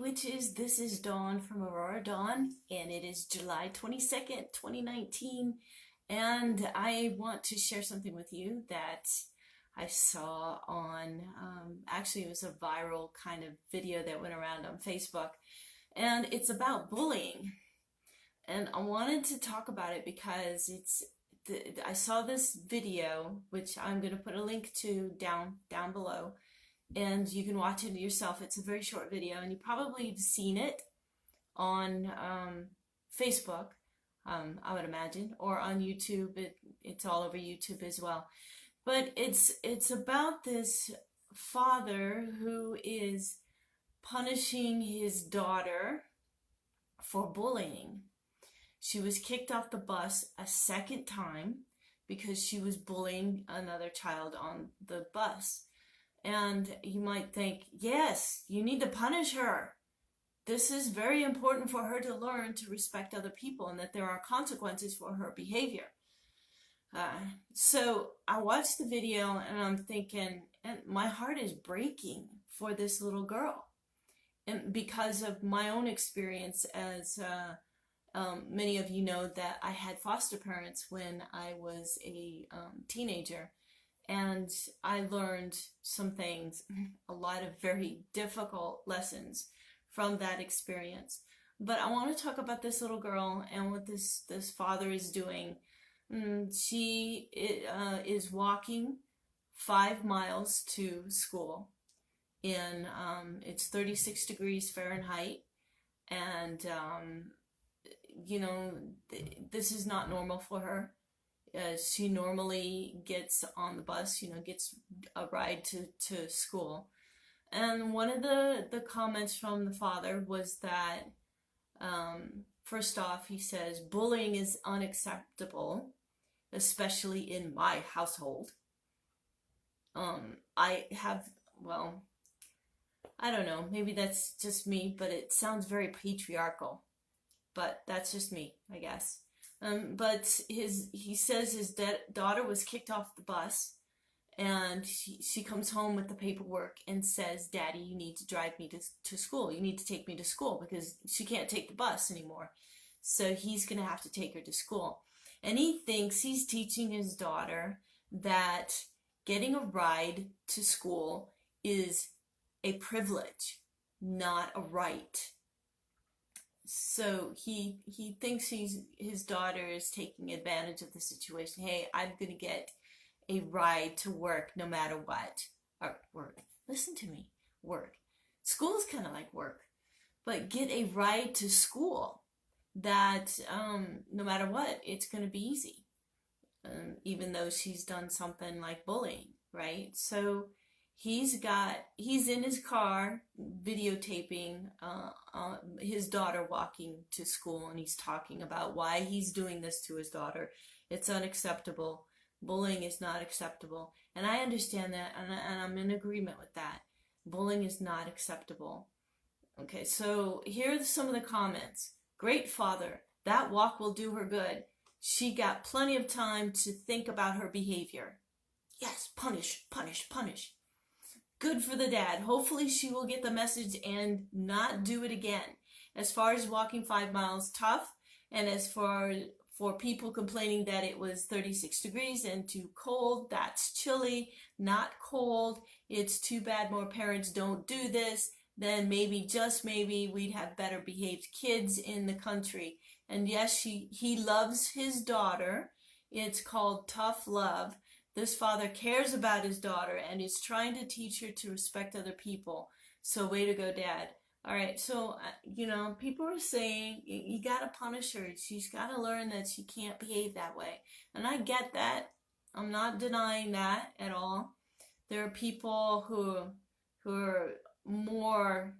witches, this is Dawn from Aurora Dawn, and it is July 22nd, 2019, and I want to share something with you that I saw on, actually it was a viral kind of video that went around on Facebook, and it's about bullying, and I wanted to talk about it because I saw this video, which I'm going to put a link to down below, and you can watch it yourself. It's a very short video, and you probably have seen it on Facebook, I would imagine, or on YouTube. It's all over YouTube as well. But it's about this father who is punishing his daughter for bullying. She was kicked off the bus a second time because she was bullying another child on the bus. And you might think, yes, you need to punish her. This is very important for her to learn to respect other people and that there are consequences for her behavior. So I watched the video and I'm thinking, and my heart is breaking for this little girl. And because of my own experience, as many of you know, that I had foster parents when I was a teenager. And I learned some things, a lot of very difficult lessons from that experience. But I want to talk about this little girl and what this father is doing. She is walking 5 miles to school in, it's 36 degrees Fahrenheit. And, you know, this is not normal for her. She normally gets on the bus, gets a ride to school. And one of the comments from the father was that, first off, he says, bullying is unacceptable, especially in my household. I don't know, maybe that's just me, but it sounds very patriarchal. But that's just me, I guess. But he says his daughter was kicked off the bus, and she comes home with the paperwork and says, Daddy, you need to drive me to school. You need to take me to school because she can't take the bus anymore. So he's going to have to take her to school. And he thinks he's teaching his daughter that getting a ride to school is a privilege, not a right. So he thinks his daughter is taking advantage of the situation. Hey, I'm going to get a ride to work no matter what. Or work. Listen to me. Work. School is kind of like work. But get a ride to school that no matter what, it's going to be easy. Even though she's done something like bullying, right? So he's in his car videotaping his daughter walking to school, and he's talking about why he's doing this to his daughter. It's unacceptable. Bullying is not acceptable. And I understand that, and I'm in agreement with that. Bullying is not acceptable. Okay, so here are some of the comments. Great father. That walk will do her good. She got plenty of time to think about her behavior. Yes, punish, punish, punish. Good for the dad. Hopefully she will get the message and not do it again. As far as walking 5 miles, tough. And as for people complaining that it was 36 degrees and too cold, that's chilly, not cold. It's too bad more parents don't do this. Then maybe, just maybe, we'd have better behaved kids in the country. And yes, he loves his daughter. It's called tough love. This father cares about his daughter and is trying to teach her to respect other people. So way to go, Dad. All right, so, people are saying you got to punish her. She's got to learn that she can't behave that way. And I get that. I'm not denying that at all. There are people who are more,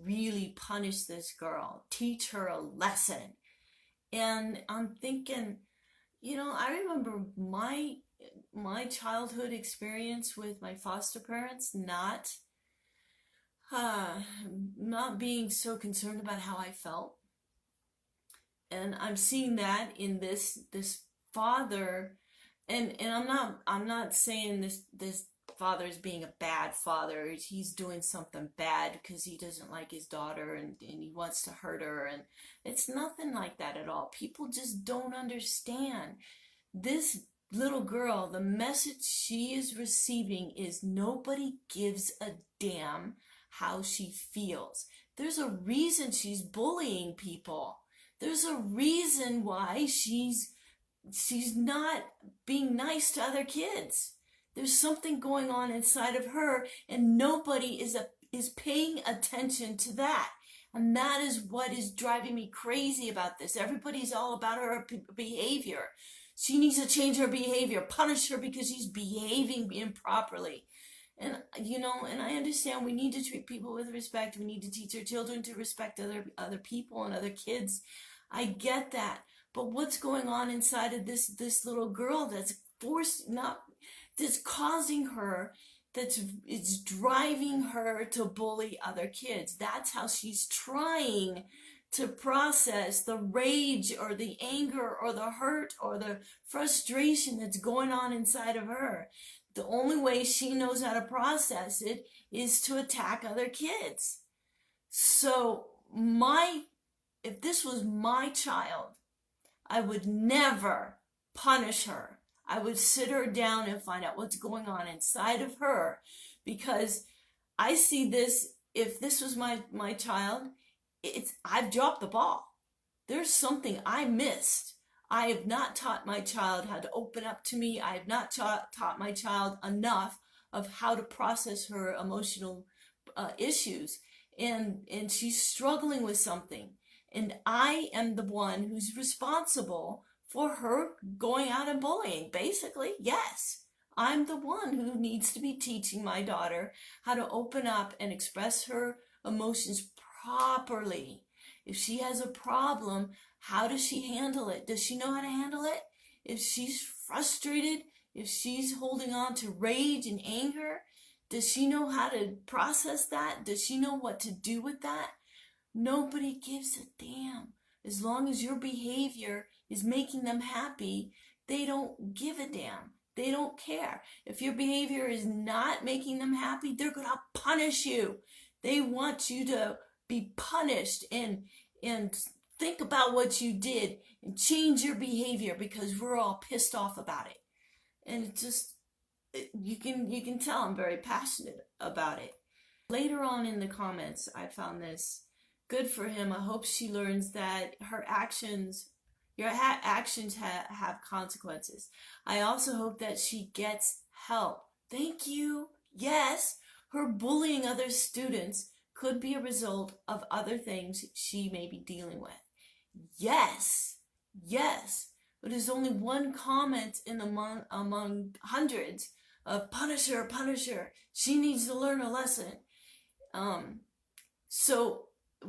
really punish this girl. Teach her a lesson. And I'm thinking, I remember my childhood experience with my foster parents not being so concerned about how I felt. And I'm seeing that in this father, and I'm not saying this father's being a bad father. He's doing something bad because he doesn't like his daughter and he wants to hurt her. And it's nothing like that at all. People just don't understand. This little girl, the message she is receiving is nobody gives a damn how she feels. There's a reason she's bullying people. There's a reason why she's not being nice to other kids. There's something going on inside of her, and nobody is paying attention to that. And that is what is driving me crazy about this. Everybody's all about her behavior. She needs to change her behavior. Punish her because she's behaving improperly. And, and I understand we need to treat people with respect. We need to teach our children to respect other people and other kids. I get that. But what's going on inside of this little girl that's that's causing her, it's driving her to bully other kids. That's how she's trying to process the rage or the anger or the hurt or the frustration that's going on inside of her. The only way she knows how to process it is to attack other kids. So if this was my child, I would never punish her. I would sit her down and find out what's going on inside of her, because I see this, if this was my child, I've dropped the ball. There's something I missed. I have not taught my child how to open up to me. I have not taught my child enough of how to process her emotional issues. And she's struggling with something. And I am the one who's responsible for her going out and bullying. Basically, yes. I'm the one who needs to be teaching my daughter how to open up and express her emotions properly. If she has a problem, how does she handle it? Does she know how to handle it? If she's frustrated, if she's holding on to rage and anger, does she know how to process that? Does she know what to do with that? Nobody gives a damn. As long as your behavior is making them happy, they don't give a damn. They don't care. If your behavior is not making them happy, they're going to punish you. They want you to be punished and think about what you did and change your behavior, because we're all pissed off about it. And it just, you can tell I'm very passionate about it. Later on in the comments, I found this. Good for him. I hope she learns that her actions, your actions have consequences. I also hope that she gets help. Thank you. Yes, her bullying other students could be a result of other things she may be dealing with. Yes, yes. But there's only one comment among hundreds of punish her, punish her. She needs to learn a lesson. So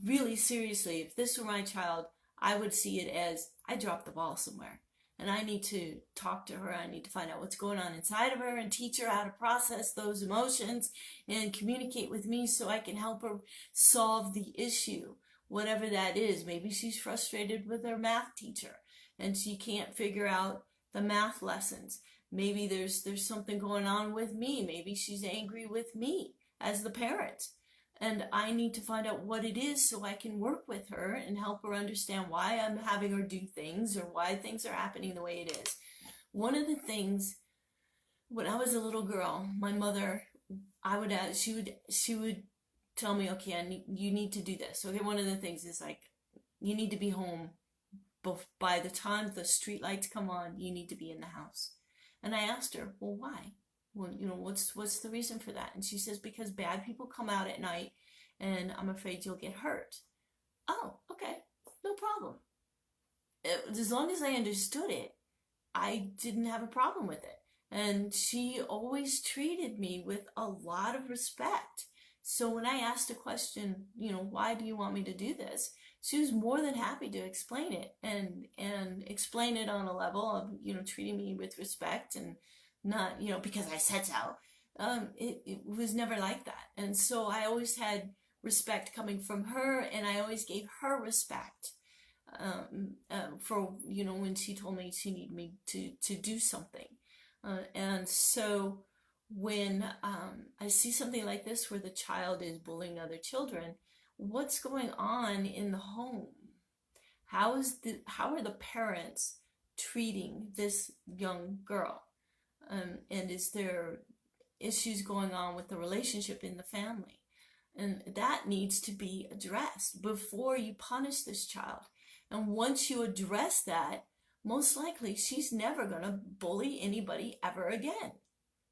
really seriously, if this were my child, I would see it as I dropped the ball somewhere. And I need to talk to her. I need to find out what's going on inside of her and teach her how to process those emotions and communicate with me so I can help her solve the issue, whatever that is. Maybe she's frustrated with her math teacher and she can't figure out the math lessons. Maybe there's something going on with me. Maybe she's angry with me as the parent. And I need to find out what it is so I can work with her and help her understand why I'm having her do things or why things are happening the way it is. One of the things, when I was a little girl, my mother, she would tell me, okay, you need to do this. Okay, one of the things is like, you need to be home by the time the street lights come on. You need to be in the house. And I asked her, well, why? Well, what's the reason for that? And she says, because bad people come out at night and I'm afraid you'll get hurt. Oh, okay, no problem. As long as I understood it, I didn't have a problem with it. And she always treated me with a lot of respect. So when I asked a question, why do you want me to do this? She was more than happy to explain it and explain it on a level of, treating me with respect and not, because I said so. It was never like that. And so I always had respect coming from her, and I always gave her respect for, when she told me she needed me to do something. And so when I see something like this where the child is bullying other children, what's going on in the home? How are the parents treating this young girl? And is there issues going on with the relationship in the family? And that needs to be addressed before you punish this child. And once you address that, most likely she's never going to bully anybody ever again,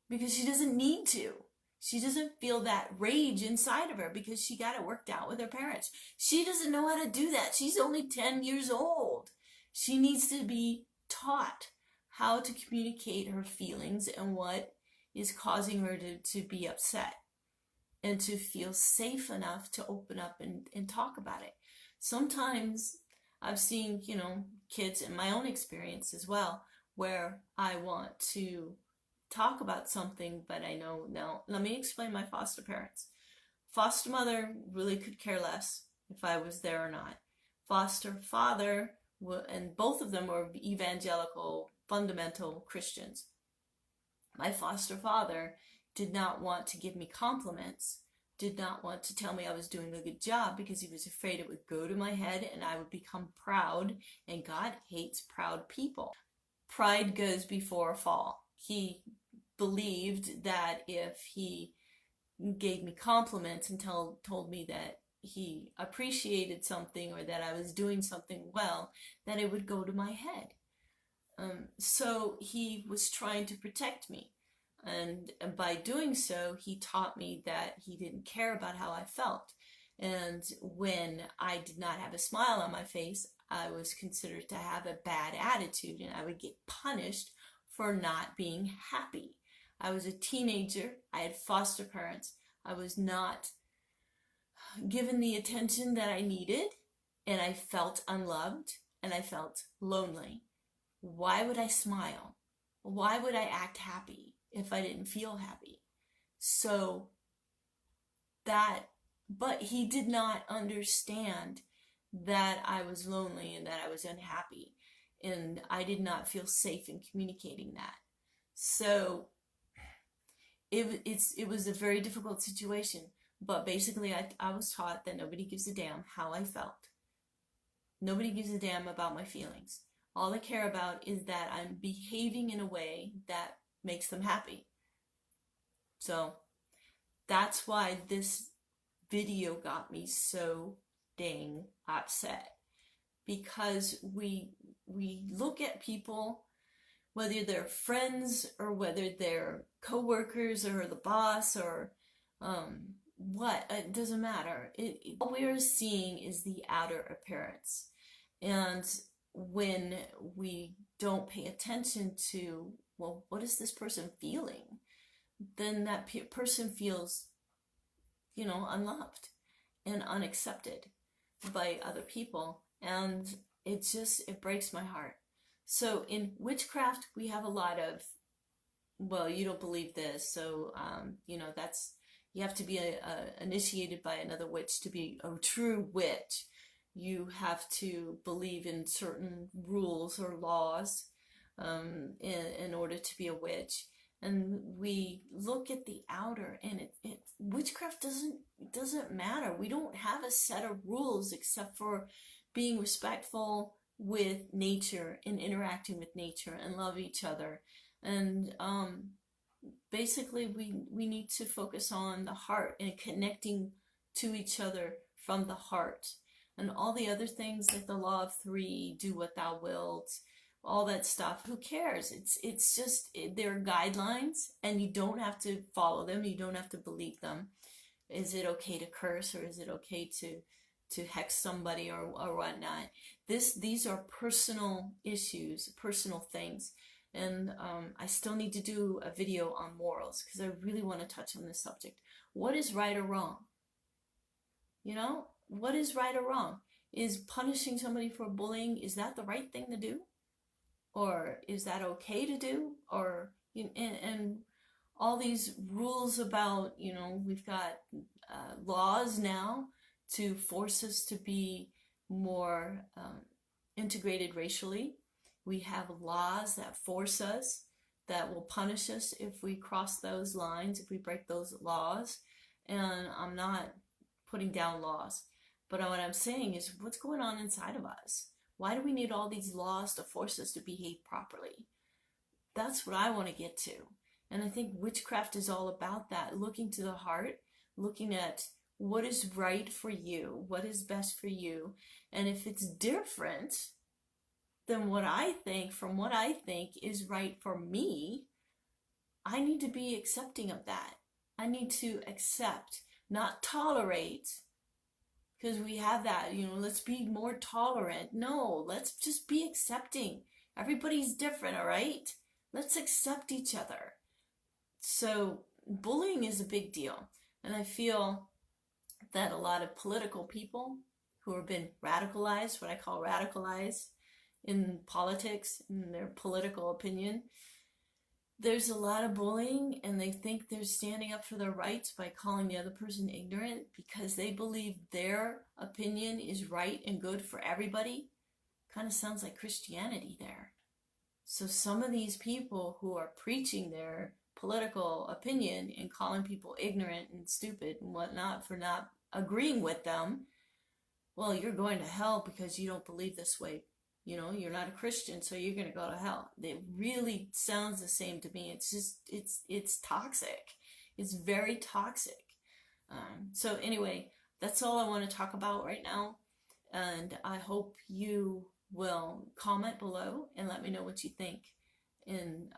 because she doesn't need to. She doesn't feel that rage inside of her because she got it worked out with her parents. She doesn't know how to do that. She's only 10 years old. She needs to be taught how to communicate her feelings and what is causing her to be upset, and to feel safe enough to open up and talk about it. Sometimes I've seen, kids in my own experience as well, where I want to talk about something, but I know, no, let me explain my foster parents. Foster mother really could care less if I was there or not. Foster father, and both of them were evangelical, fundamental Christians. My foster father did not want to give me compliments, did not want to tell me I was doing a good job, because he was afraid it would go to my head and I would become proud, and God hates proud people. Pride goes before a fall. He believed that if he gave me compliments and told me that he appreciated something or that I was doing something well, that it would go to my head. So he was trying to protect me. And by doing so, he taught me that he didn't care about how I felt. And when I did not have a smile on my face, I was considered to have a bad attitude, and I would get punished for not being happy. I was a teenager. I had foster parents. I was not given the attention that I needed, and I felt unloved, and I felt lonely. Why would I smile? Why would I act happy if I didn't feel happy? So but he did not understand that I was lonely and that I was unhappy, and I did not feel safe in communicating that. So it was a very difficult situation, but basically I was taught that nobody gives a damn how I felt. Nobody gives a damn about my feelings. All they care about is that I'm behaving in a way that makes them happy. So that's why this video got me so dang upset, because we look at people, whether they're friends or whether they're co-workers or the boss or what, it doesn't matter. All we're seeing is the outer appearance. And when we don't pay attention to, well, what is this person feeling? Then that person feels, unloved and unaccepted by other people. And it breaks my heart. So in witchcraft, we have a lot of, well, you don't believe this, so, you have to be initiated by another witch to be a true witch. You have to believe in certain rules or laws in order to be a witch. And we look at the outer, and witchcraft doesn't matter. We don't have a set of rules except for being respectful with nature and interacting with nature and love each other. And basically we need to focus on the heart and connecting to each other from the heart. And all the other things, like the law of three, do what thou wilt, all that stuff, who cares? It's just, they're guidelines, and you don't have to follow them. You don't have to believe them. Is it okay to curse, or is it okay to hex somebody or whatnot? These are personal issues, personal things. And I still need to do a video on morals, because I really want to touch on this subject. What is right or wrong? What is right or wrong? Is punishing somebody for bullying, is that the right thing to do? Or is that okay to do? Or, and all these rules about, we've got laws now to force us to be more integrated racially. We have laws that force us that will punish us if we cross those lines, if we break those laws. And I'm not putting down laws, but what I'm saying is what's going on inside of us? Why do we need all these laws to force us to behave properly? That's what I want to get to. And I think witchcraft is all about that, looking to the heart, looking at what is right for you, what is best for you. And if it's different than what I think, from what I think is right for me, I need to be accepting of that. I need to accept, not tolerate, because we have that, let's be more tolerant. No, let's just be accepting. Everybody's different, all right? Let's accept each other. So bullying is a big deal. And I feel that a lot of political people who have been radicalized, what I call radicalized in politics, in their political opinion, there's a lot of bullying, and they think they're standing up for their rights by calling the other person ignorant because they believe their opinion is right and good for everybody. Kind of sounds like Christianity there. So some of these people who are preaching their political opinion and calling people ignorant and stupid and whatnot for not agreeing with them, well, you're going to hell because you don't believe this way. You're not a Christian, so you're going to go to hell. It really sounds the same to me. It's just, it's toxic. It's very toxic. So anyway, that's all I want to talk about right now. And I hope you will comment below and let me know what you think. And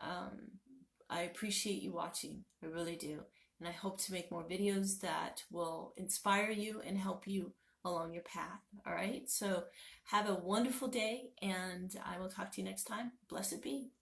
I appreciate you watching. I really do. And I hope to make more videos that will inspire you and help you along your path. All right. So have a wonderful day, and I will talk to you next time. Blessed be.